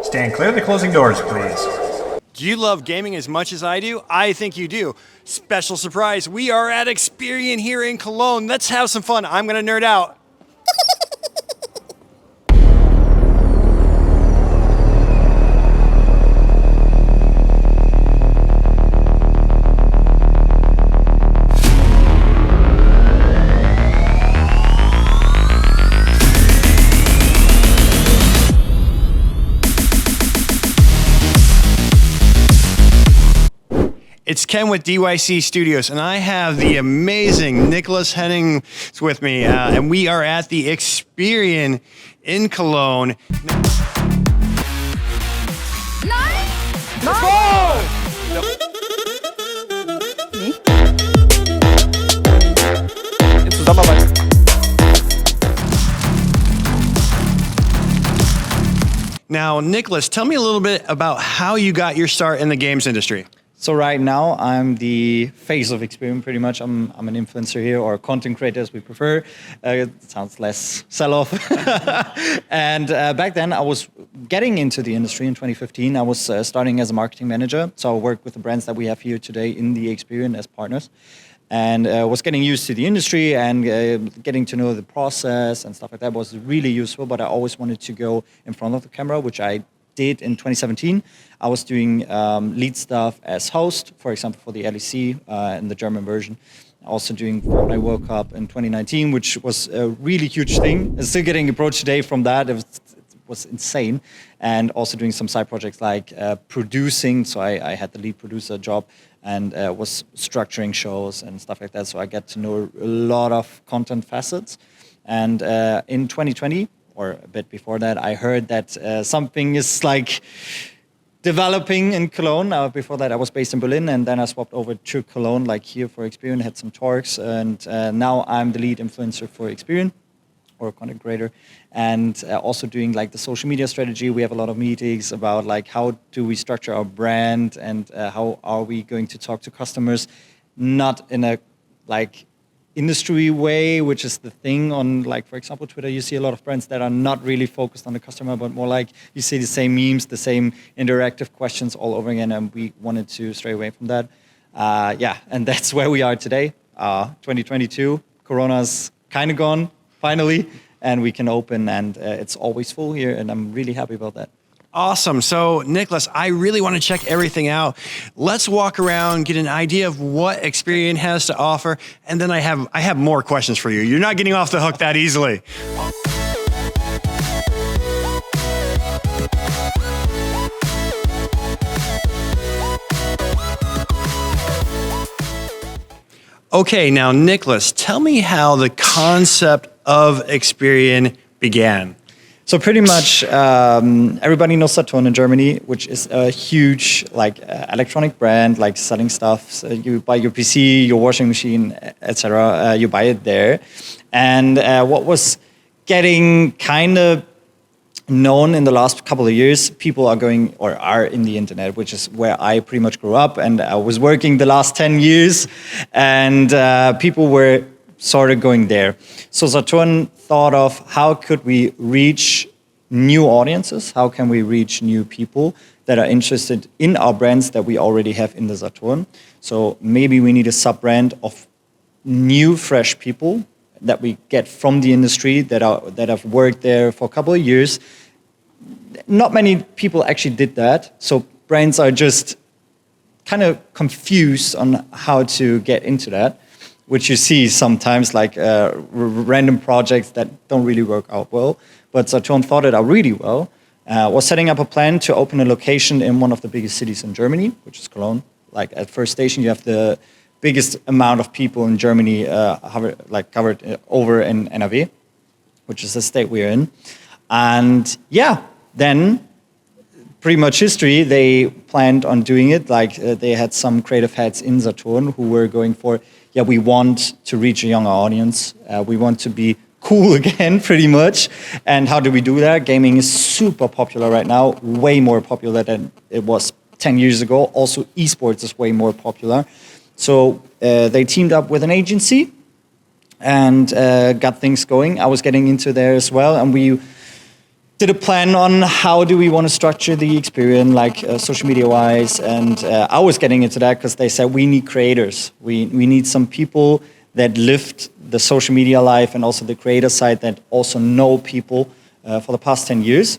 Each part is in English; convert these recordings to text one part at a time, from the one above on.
Stand clear of the closing doors, please. Do you love gaming as much as I do? I think you do. Special surprise, we are at Xperion here in Cologne. Let's have some fun. I'm gonna nerd out. It's Ken with DYC Studios, and I have the amazing Niklas Hennings with me, and we are at the Xperion in Cologne. Let's go! In Zusammenarbeit. Now, Niklas, tell me a little bit about how you got your start in the games industry. So right now, I'm the face of Xperion, pretty much. I'm an influencer here, or content creator, as we prefer. It sounds less sell-off. And back then, I was getting into the industry in 2015. I was starting as a marketing manager. So I worked with the brands that we have here today in the Xperion as partners. And was getting used to the industry and getting to know the process and stuff like that was really useful. But I always wanted to go in front of the camera, which I did in 2017. I was doing lead stuff as host, for example, for the LEC in the German version. Also doing Fortnite World Cup in 2019, which was a really huge thing. I'm still getting approached today from that. It was insane. And also doing some side projects like producing. So I had the lead producer job and was structuring shows and stuff like that. So I get to know a lot of content facets. And in 2020, or a bit before that, I heard that something is like developing in Cologne. Before that, I was based in Berlin, and then I swapped over to Cologne, like here for Xperion, had some talks, and now I'm the lead influencer for Xperion, or content creator, and also doing like the social media strategy. We have a lot of meetings about like how do we structure our brand and how are we going to talk to customers, not in a like industry way, which is the thing on, like, for example, Twitter. You see a lot of brands that are not really focused on the customer, but more like you see the same memes, the same interactive questions all over again, and we wanted to stray away from that. Yeah, and that's where we are today, 2022. Corona's kind of gone, finally, and we can open, and it's always full here, and I'm really happy about that. Awesome. So, Niklas, I really want to check everything out. Let's walk around, get an idea of what Xperion has to offer, and then I have more questions for you. You're not getting off the hook that easily. Okay, now, Niklas, tell me how the concept of Xperion began. So pretty much everybody knows Saturn in Germany, which is a huge like electronic brand, like selling stuff. So you buy your PC, your washing machine, etc. You buy it there. And what was getting kind of known in the last couple of years, people are going or are in the internet, which is where I pretty much grew up. And I was working the last 10 years, and people were sort of going there. So Saturn thought of how could we reach new audiences? How can we reach new people that are interested in our brands that we already have in the Saturn? So maybe we need a sub-brand of new, fresh people that we get from the industry that have worked there for a couple of years. Not many people actually did that. So brands are just kind of confused on how to get into that, which you see sometimes, like random projects that don't really work out well. But Saturn thought it out really well. Was setting up a plan to open a location in one of the biggest cities in Germany, which is Cologne. Like at first station, you have the biggest amount of people in Germany covered over in NRW, which is the state we're in. And yeah, then pretty much history, they planned on doing it. Like they had some creative heads in Saturn who were going for, yeah, we want to reach a younger audience. We want to be cool again, pretty much. And how do we do that? Gaming is super popular right now, way more popular than it was 10 years ago. Also, esports is way more popular. So they teamed up with an agency and got things going. I was getting into there as well, and we did a plan on how do we want to structure the Xperion, like social media wise, and I was getting into that because they said we need creators. We need some people that lived the social media life and also the creator side that also know people for the past 10 years.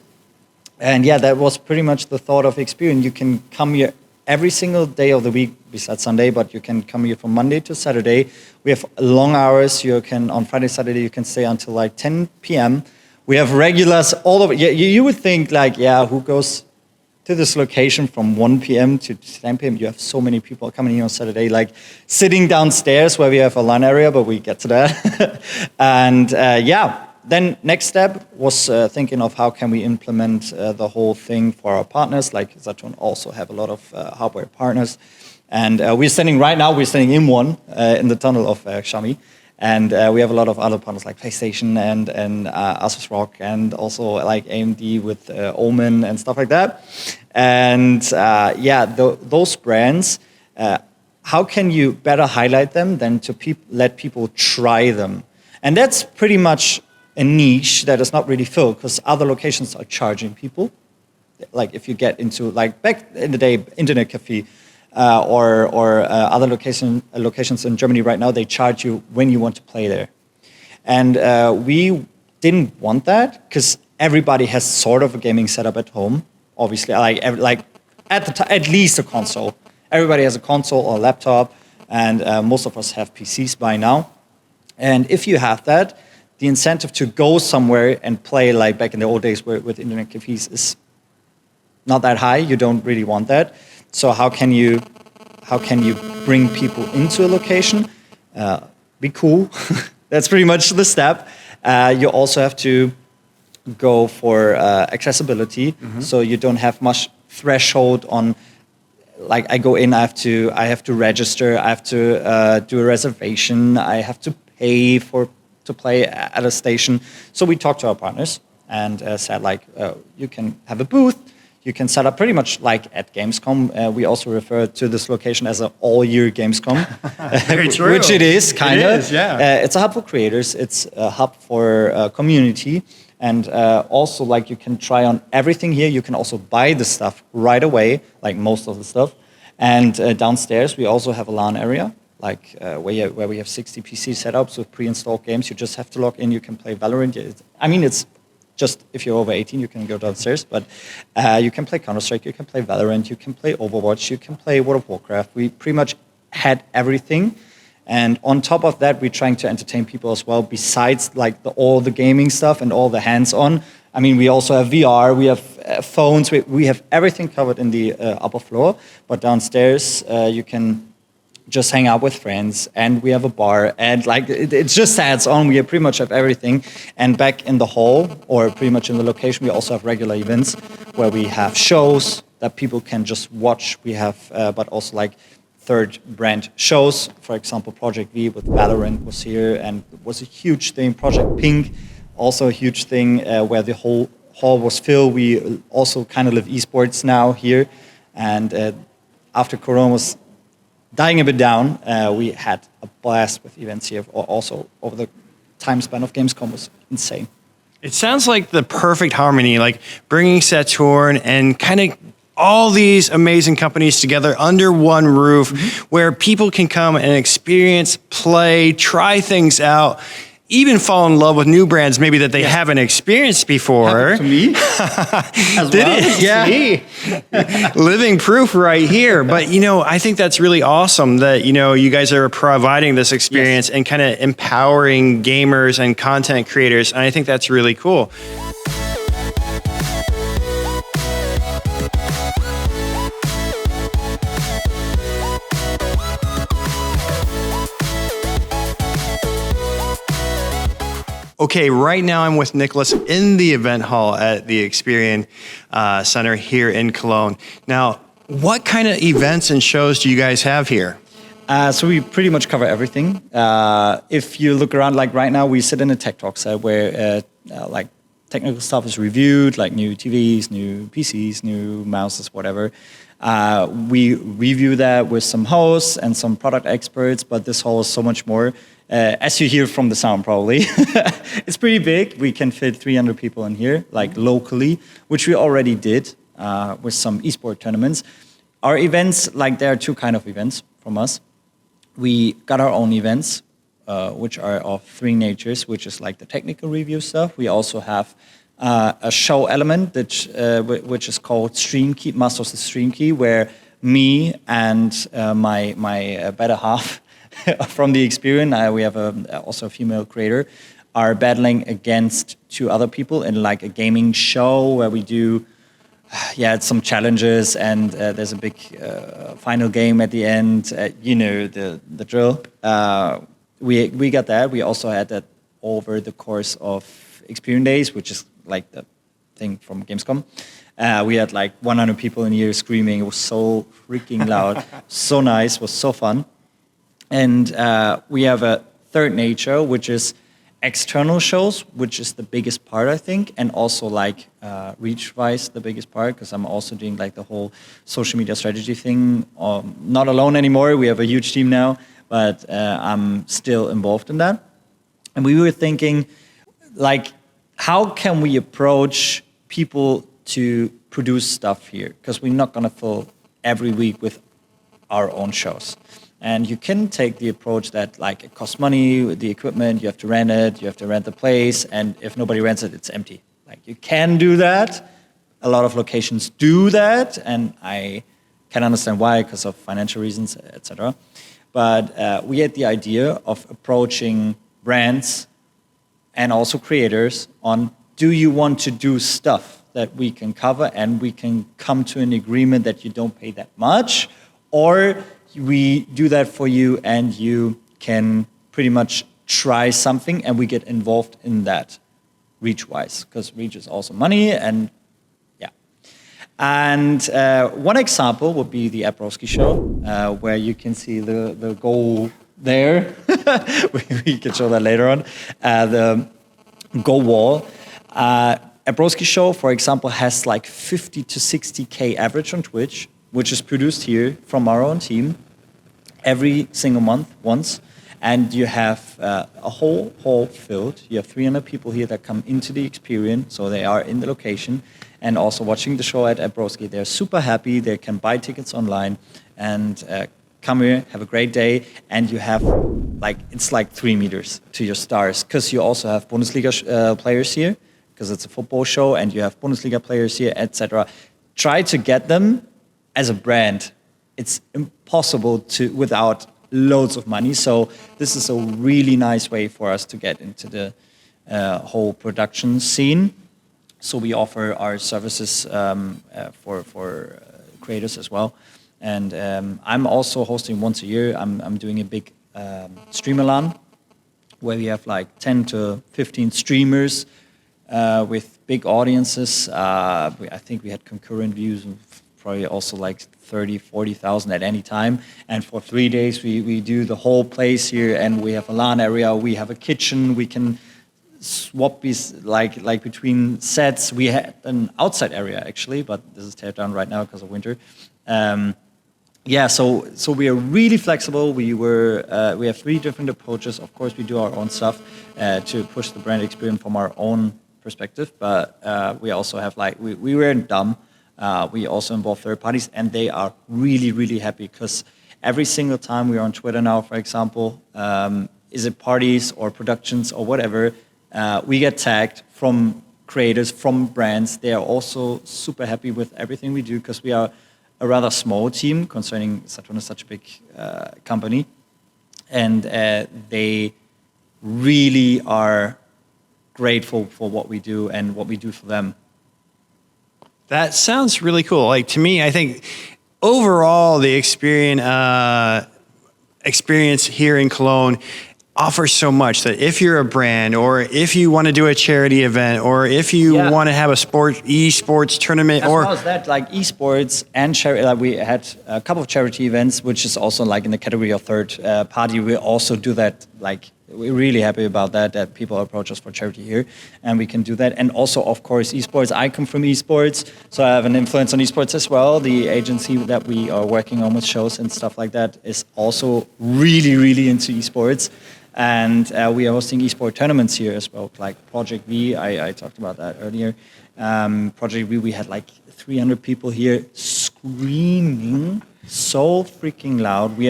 And yeah, that was pretty much the thought of Xperion. You can come here every single day of the week, besides Sunday, but you can come here from Monday to Saturday. We have long hours. You can, on Friday, Saturday, you can stay until like 10 p.m. We have regulars all over. You would think like, yeah, who goes to this location from 1 p.m. to 10 p.m.? You have so many people coming here on Saturday, like sitting downstairs where we have a LAN area, but we get to that. And yeah, then next step was thinking of how can we implement the whole thing for our partners. Like Saturn also have a lot of hardware partners. And we're standing in one in the tunnel of Xiaomi. And we have a lot of other partners like PlayStation and Asus ROG and also like AMD with Omen and stuff like that. And yeah, those brands, how can you better highlight them than to let people try them? And that's pretty much a niche that is not really filled because other locations are charging people. Like if you get into like back in the day, internet cafe, or other locations in Germany right now, they charge you when you want to play there. And we didn't want that because everybody has sort of a gaming setup at home. Obviously, at least a console. Everybody has a console or a laptop, and most of us have PCs by now. And if you have that, the incentive to go somewhere and play like back in the old days with internet cafes is not that high. You don't really want that. So how can you bring people into a location? Be cool. That's pretty much the step. You also have to go for accessibility, so you don't have much threshold on. Like I go in, I have to register, I have to do a reservation, I have to pay to play at a station. So we talked to our partners and said like, you can have a booth. You can set up pretty much like at Gamescom. We also refer to this location as an all-year Gamescom. Very true. Which it is, kind of. It is, yeah. It's a hub for creators. It's a hub for community. And also, like, you can try on everything here. You can also buy the stuff right away, like most of the stuff. And downstairs, we also have a LAN area, like where we have 60 PCs set up. So pre-installed games, you just have to log in. You can play Valorant. It's just if you're over 18, you can go downstairs, but you can play Counter-Strike, you can play Valorant, you can play Overwatch, you can play World of Warcraft. We pretty much had everything. And on top of that, we're trying to entertain people as well, besides like all the gaming stuff and all the hands-on. I mean, we also have VR, we have phones, we have everything covered in the upper floor, but downstairs you can just hang out with friends, and we have a bar, and like it just adds on. We pretty much have everything. And back in the hall, or pretty much in the location, we also have regular events where we have shows that people can just watch. We have, but also like third brand shows. For example, Project V with Valorant was here, and it was a huge thing. Project Pink, also a huge thing where the whole hall was filled. We also kind of live esports now here, and after Corona was dying a bit down, we had a blast with events here. Also, over the time span of Gamescom was insane. It sounds like the perfect harmony, like bringing Saturn and kind of all these amazing companies together under one roof, where people can come and experience, play, try things out, even fall in love with new brands maybe that they haven't experienced before. To me, as Did well. it? Yeah. Living proof right here. But, I think that's really awesome that, you guys are providing this experience and kind of empowering gamers and content creators. And I think that's really cool. Okay, right now I'm with Niklas in the event hall at the Xperion Center here in Cologne. Now, what kind of events and shows do you guys have here? So we pretty much cover everything. If you look around, like right now, we sit in a tech talk set where like technical stuff is reviewed, like new TVs, new PCs, new mouses, whatever. We review that with some hosts and some product experts, but this hall is so much more. As you hear from the sound, probably. It's pretty big. We can fit 300 people in here, like locally, which we already did with some esport tournaments. Our events, like there are two kind of events from us. We got our own events, which are of three natures, which is like the technical review stuff. We also have a show element which is called Stream Key, Master of the Stream Key, where me and my better half from the Xperion, we have also a female creator, are battling against two other people in like a gaming show where we do some challenges, and there's a big final game at the end. You know the drill. We got that. We also had that over the course of Xperion Days, which is like the thing from Gamescom. We had like 100 people in here screaming. It was so freaking loud, so nice, was so fun. And we have a third nature, which is external shows, which is the biggest part, I think, and also like reach-wise the biggest part, because I'm also doing like the whole social media strategy thing. Not alone anymore. We have a huge team now, but I'm still involved in that. And we were thinking, like, how can we approach people to produce stuff here? Because we're not going to fill every week with our own shows. And you can take the approach that, like, it costs money, the equipment, you have to rent it, you have to rent the place, and if nobody rents it, it's empty. Like, you can do that. A lot of locations do that, and I can understand why, because of financial reasons, etc. But we had the idea of approaching brands and also creators on, do you want to do stuff that we can cover and we can come to an agreement that you don't pay that much, or we do that for you and you can pretty much try something and we get involved in that reach-wise, because reach is also money, and yeah. And one example would be the Broski show, where you can see the goal there. We can show that later on. The goal wall. A Broski show, for example, has like 50 to 60K average on Twitch, which is produced here from our own team every single month once. And you have a whole hall filled. You have 300 people here that come into the Xperion, so they are in the location and also watching the show at Broski. They're super happy. They can buy tickets online and come here, have a great day, and you have it's like 3 meters to your stars, because you also have Bundesliga players here, because it's a football show, and you have Bundesliga players here, etc. Try to get them as a brand. It's impossible to without loads of money. So this is a really nice way for us to get into the whole production scene. So we offer our services for creators as well. And I'm also hosting once a year. I'm doing a big stream-a-thon where we have like 10 to 15 streamers with big audiences. I think we had concurrent views of probably also like 30, 40,000 at any time. And for 3 days, we do the whole place here, and we have a LAN area, we have a kitchen, we can swap these like between sets. We had an outside area actually, but this is teared down right now because of winter. So we are really flexible. We have 3 different approaches. Of course, we do our own stuff to push the brand experience from our own perspective, but we also have we weren't dumb. We also involve third parties, and they are really, really happy, because every single time we are on Twitter now, for example, is it parties or productions or whatever, we get tagged from creators, from brands. They are also super happy with everything we do, because we are a rather small team concerning Saturn is such a big company, and they really are grateful for what we do and what we do for them. That sounds really cool. Like, to me, I think overall the experience here in Cologne offers so much, that if you're a brand, or if you want to do a charity event, or if you want to have a esports tournament, as well as that, like esports and charity, like we had a couple of charity events, which is also like in the category of third party. We also do that like we're really happy about that people approach us for charity here, and we can do that. And also, of course, esports. I come from esports, so I have an influence on esports as well. The agency that we are working on with shows and stuff like that is also really into esports. And we are hosting esport tournaments here as well, like Project V. I talked about that earlier. Project V, we had like 300 people here screaming so freaking loud. We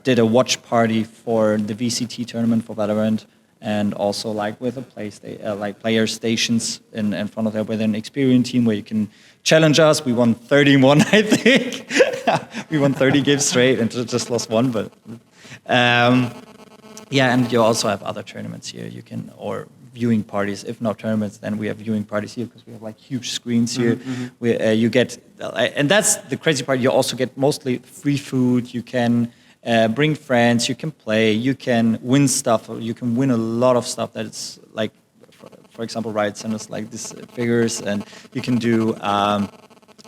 did a watch party for the VCT tournament for Valorant, and also like with a player stations in front of there with an Xperion team where you can challenge us. We won 31, I think. We won 30 games straight and just lost one, but yeah, and you also have other tournaments here. You can, or viewing parties. If not tournaments, then we have viewing parties here because we have like huge screens here. Where you get, and that's the crazy part. You also get mostly free food. You can bring friends. You can play. You can win stuff. You can win a lot of stuff. That it's like, for example, Riot send us like these figures, and you can do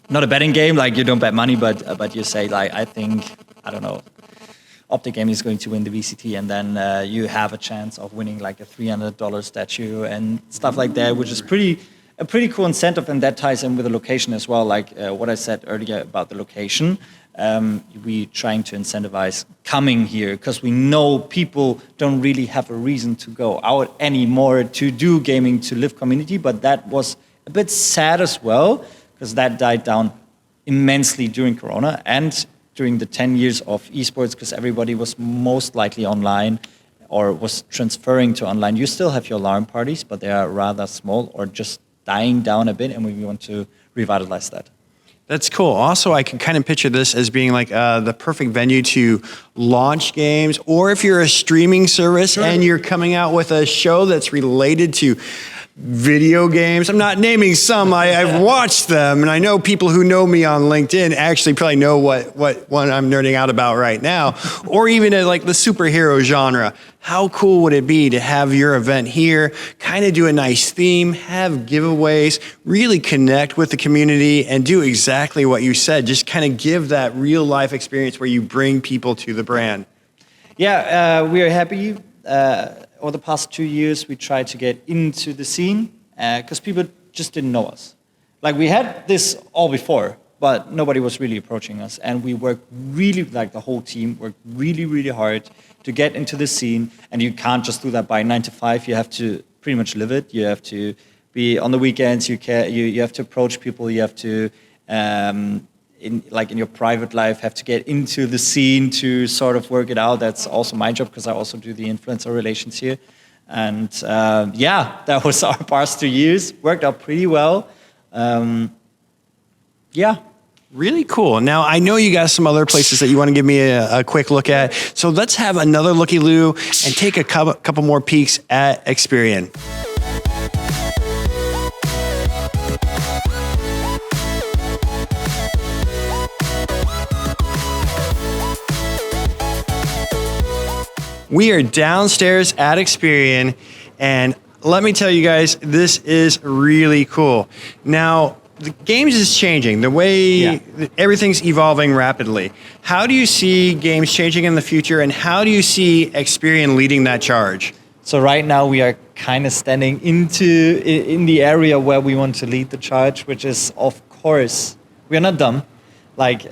not a betting game. Like you don't bet money, but you say like, I think, I don't know, Optic Gaming is going to win the VCT, and then you have a chance of winning like a $300 statue and stuff like that, which is a pretty cool incentive, and that ties in with the location as well. Like what I said earlier about the location, we trying to incentivize coming here because we know people don't really have a reason to go out anymore to do gaming, to live community, but that was a bit sad as well because that died down immensely during Corona and during the 10 years of esports, because everybody was most likely online or was transferring to online. You still have your LAN parties, but they are rather small or just dying down a bit, and we want to revitalize that. That's cool. Also, I can kind of picture this as being like the perfect venue to launch games, or if you're a streaming service and you're coming out with a show that's related to video games. I'm not naming some. I've watched them, and I know people who know me on LinkedIn actually probably know what one I'm nerding out about right now, or even like the superhero genre. How cool would it be to have your event here, kind of do a nice theme, have giveaways, really connect with the community, and do exactly what you said, just kind of give that real life experience where you bring people to the brand? Yeah, we are happy. Over the past 2 years, we tried to get into the scene because people just didn't know us. Like we had this all before, but nobody was really approaching us. And we worked really, like the whole team worked really hard to get into the scene. And you can't just do that by 9 to 5. You have to pretty much live it. You have to be on the weekends. You have to approach people. You have to, in your private life, have to get into the scene to sort of work it out. That's also my job because I also do the influencer relations here. And yeah, that was our past 2 years. Worked out pretty well. Yeah. Really cool. Now, I know you got some other places that you want to give me a quick look at. So let's have another looky-loo and take a couple more peeks at Xperion. We are downstairs at Xperion, and let me tell you guys, this is really cool. Now, the games is changing. The way everything's evolving rapidly. How do you see games changing in the future, and how do you see Xperion leading that charge? So right now we are kind of standing in the area where we want to lead the charge, which is, of course, we are not dumb. Like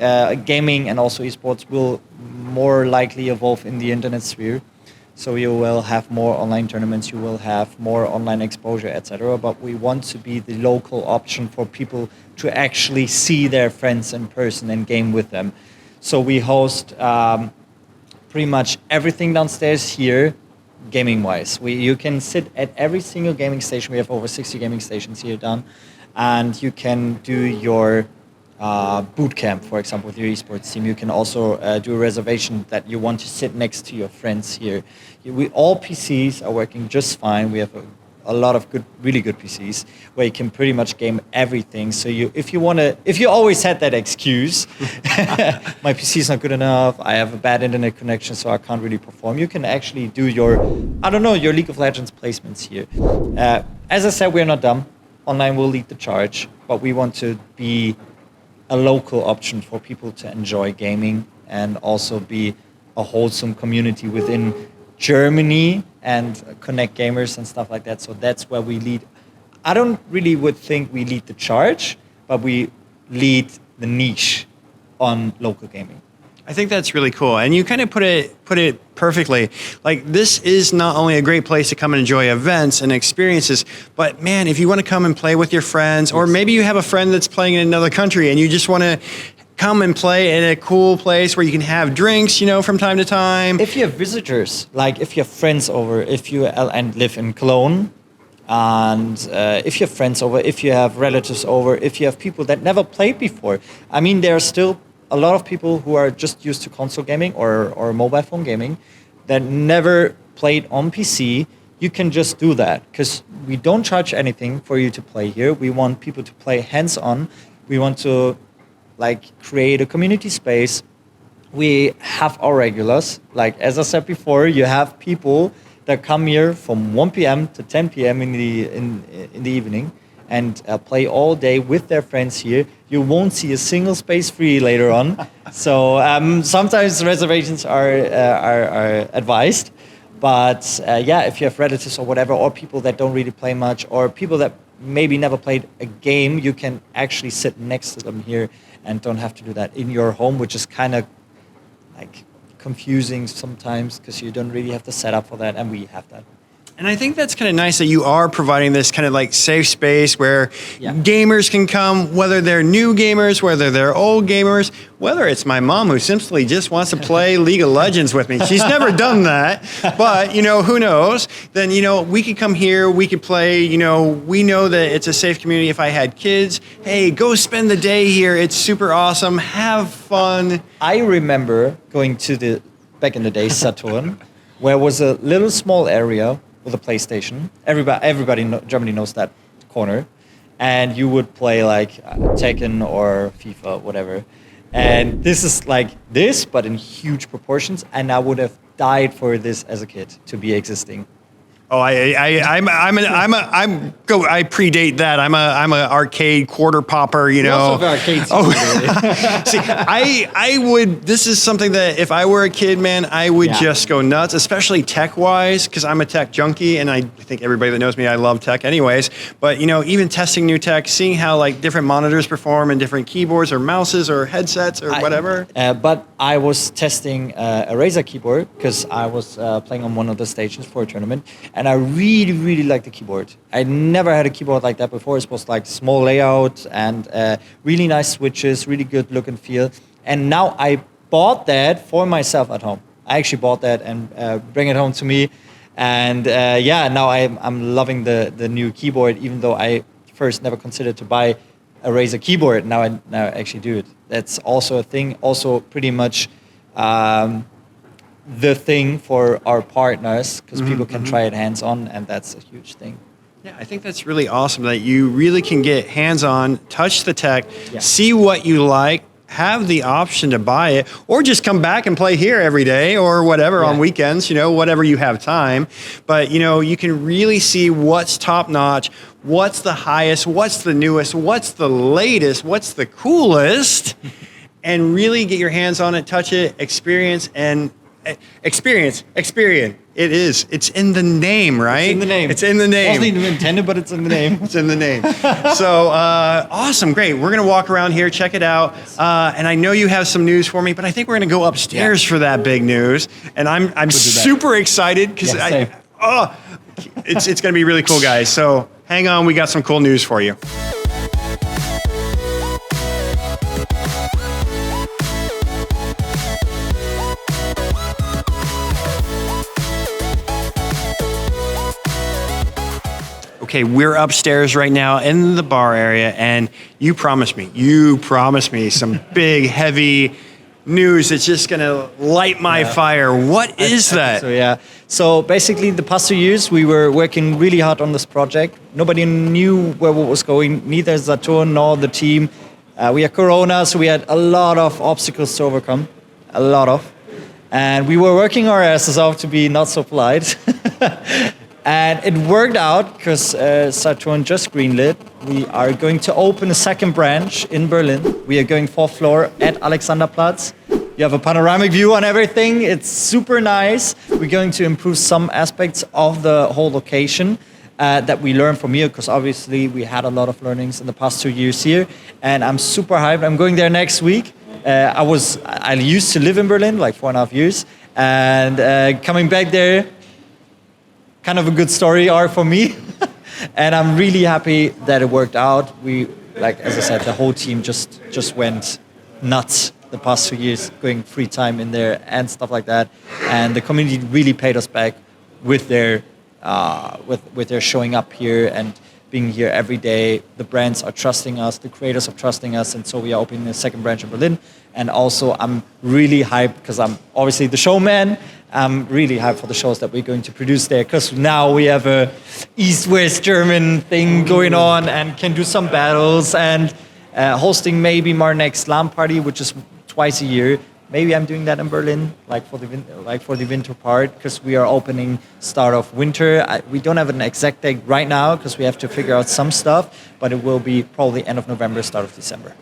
gaming and also esports will more likely evolve in the internet sphere. So you will have more online tournaments, you will have more online exposure, etc. But we want to be the local option for people to actually see their friends in person and game with them. So we host pretty much everything downstairs here, gaming-wise. You can sit at every single gaming station. We have over 60 gaming stations here down. And you can do your BootCamp, for example, with your esports team. You can also do a reservation that you want to sit next to your friends here. All PCs are working just fine. We have a lot of really good PCs where you can pretty much game everything. So if you always had that excuse, my PC is not good enough, I have a bad internet connection, so I can't really perform. You can actually do your League of Legends placements here. As I said, we're not dumb. Online will lead the charge, but we want to be a local option for people to enjoy gaming and also be a wholesome community within Germany and connect gamers and stuff like that. So that's where we lead. I don't really would think we lead the charge, but we lead the niche on local gaming. I think that's really cool, and you kind of put it perfectly. Like, this is not only a great place to come and enjoy events and experiences, but man, if you want to come and play with your friends, or maybe you have a friend that's playing in another country and you just want to come and play in a cool place where you can have drinks, you know, from time to time. If you have visitors, like if you have friends over, if you and live in Cologne, and if you have friends over, if you have relatives over, if you have people that never played before, I mean, there are still a lot of people who are just used to console gaming or mobile phone gaming that never played on PC. You can just do that because we don't charge anything for you to play here. We want people to play hands-on. We want to create a community space. We have our regulars. Like as I said before, you have people that come here from 1 p.m. to 10 p.m. in the evening and play all day with their friends here. You won't see a single space free later on. So sometimes reservations are advised. But if you have relatives or whatever, or people that don't really play much, or people that maybe never played a game, you can actually sit next to them here and don't have to do that in your home, which is kind of like confusing sometimes because you don't really have the setup for that, and we have that. And I think that's kind of nice that you are providing this kind of like safe space where gamers can come, whether they're new gamers, whether they're old gamers, whether it's my mom who simply just wants to play League of Legends with me. She's never done that, but you know, who knows? Then, you know, we could come here, we could play, you know, we know that it's a safe community. If I had kids, hey, go spend the day here. It's super awesome. Have fun. I remember going to back in the day, Saturn, where was a little small area with a PlayStation. Everybody in Germany knows that corner. And you would play like Tekken or FIFA, whatever. And this is like this, but in huge proportions. And I would have died for this as a kid to be existing. Oh, I predate that. I'm a arcade quarter popper, you know. Also arcades. See, I would. This is something that if I were a kid, man, I would just go nuts, especially tech wise, because I'm a tech junkie, and I think everybody that knows me, I love tech, anyways. But you know, even testing new tech, seeing how like different monitors perform and different keyboards or mouses or headsets or whatever. But I was testing a Razer keyboard because I was playing on one of the stations for a tournament. And I really, really like the keyboard. I never had a keyboard like that before. It was like small layout and really nice switches, really good look and feel. And now I bought that for myself at home. I actually bought that and bring it home to me. And now I'm loving the new keyboard, even though I first never considered to buy a Razer keyboard. Now I actually do it. That's also a thing. Also pretty much the thing for our partners because people can try it hands-on, and that's a huge thing. Yeah, I think that's really awesome that you really can get hands-on, touch the tech, see what you like, have the option to buy it, or just come back and play here every day or whatever on weekends, you know, whatever you have time. But, you know, you can really see what's top-notch, what's the highest, what's the newest, what's the latest, what's the coolest, and really get your hands on it, touch it, experience. Xperion. It is. It's in the name, right? It's in the name. It's in the name. It wasn't even intended, but it's in the name. It's in the name. So awesome, great. We're gonna walk around here, check it out, and I know you have some news for me, but I think we're gonna go upstairs for that big news, and I'm super excited because it's gonna be really cool, guys. So hang on, we got some cool news for you. Okay, we're upstairs right now in the bar area, and you promised me some big, heavy news that's just gonna light my fire. What is that? So basically the past 2 years we were working really hard on this project. Nobody knew where what was going, neither Saturn nor the team. We had Corona, so we had a lot of obstacles to overcome, and we were working our asses off, to be not so polite. And it worked out because Saturn just greenlit. We are going to open a second branch in Berlin. We are going 4th floor at Alexanderplatz. You have a panoramic view on everything. It's super nice. We're going to improve some aspects of the whole location that we learned from here, because obviously we had a lot of learnings in the past 2 years here, and I'm super hyped. I'm going there next week. I used to live in Berlin like 4.5 years, and coming back there, kind of a good story arc for me. And I'm really happy that it worked out. We, like as I said, the whole team just went nuts the past 2 years, going free time in there and stuff like that. And the community really paid us back with their with their showing up here and being here every day. The brands are trusting us, the creators are trusting us, and so we are opening a second branch in Berlin. And also, I'm really hyped because I'm obviously the showman. I'm really hyped for the shows that we're going to produce there, because now we have a East-West German thing going on and can do some battles, and hosting maybe my next LAN party, which is twice a year. Maybe I'm doing that in Berlin, like for the winter part, because we are opening start of winter. We don't have an exact date right now because we have to figure out some stuff, but it will be probably end of November, start of December.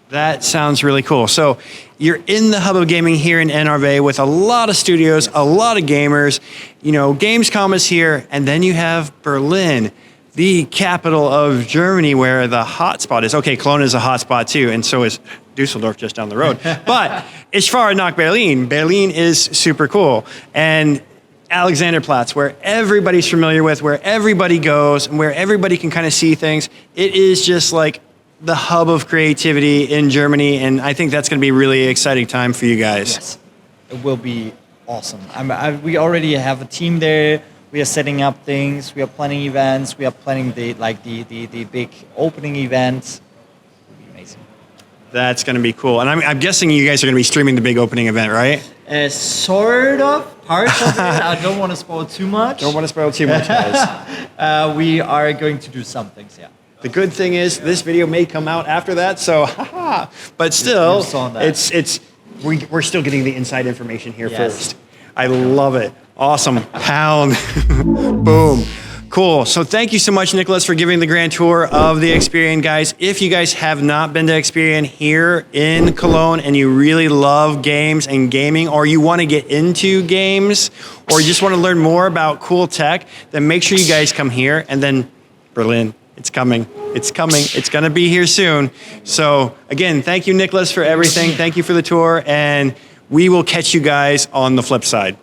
That sounds really cool. So you're in the hub of gaming here in NRW with a lot of studios, a lot of gamers. You know, Gamescom is here, and then you have Berlin, the capital of Germany, where the hotspot is. Okay, Cologne is a hotspot too, and so is Dusseldorf just down the road. But as far as not Berlin, Berlin is super cool. And Alexanderplatz, where everybody's familiar with, where everybody goes, and where everybody can kind of see things. It is just like the hub of creativity in Germany, and I think that's going to be a really exciting time for you guys. Yes, it will be awesome. We already have a team there. We are setting up things. We are planning events. We are planning the big opening events. It'll be amazing. That's going to be cool. And I'm guessing you guys are going to be streaming the big opening event, right? Sort of. Parts of it. I don't want to spoil too much. Don't want to spoil too much, guys. We are going to do some things, yeah. The good thing is this video may come out after that, so haha. But still, we're still getting the inside information here first. I love it. Awesome. Pound. Boom. Cool. So thank you so much, Niklas, for giving the grand tour of the Xperion, guys. If you guys have not been to Xperion here in Cologne and you really love games and gaming, or you want to get into games, or you just want to learn more about cool tech, then make sure you guys come here. And then Berlin. It's coming. It's coming. It's going to be here soon. So again, thank you, Niklas, for everything. Thank you for the tour, and we will catch you guys on the flip side.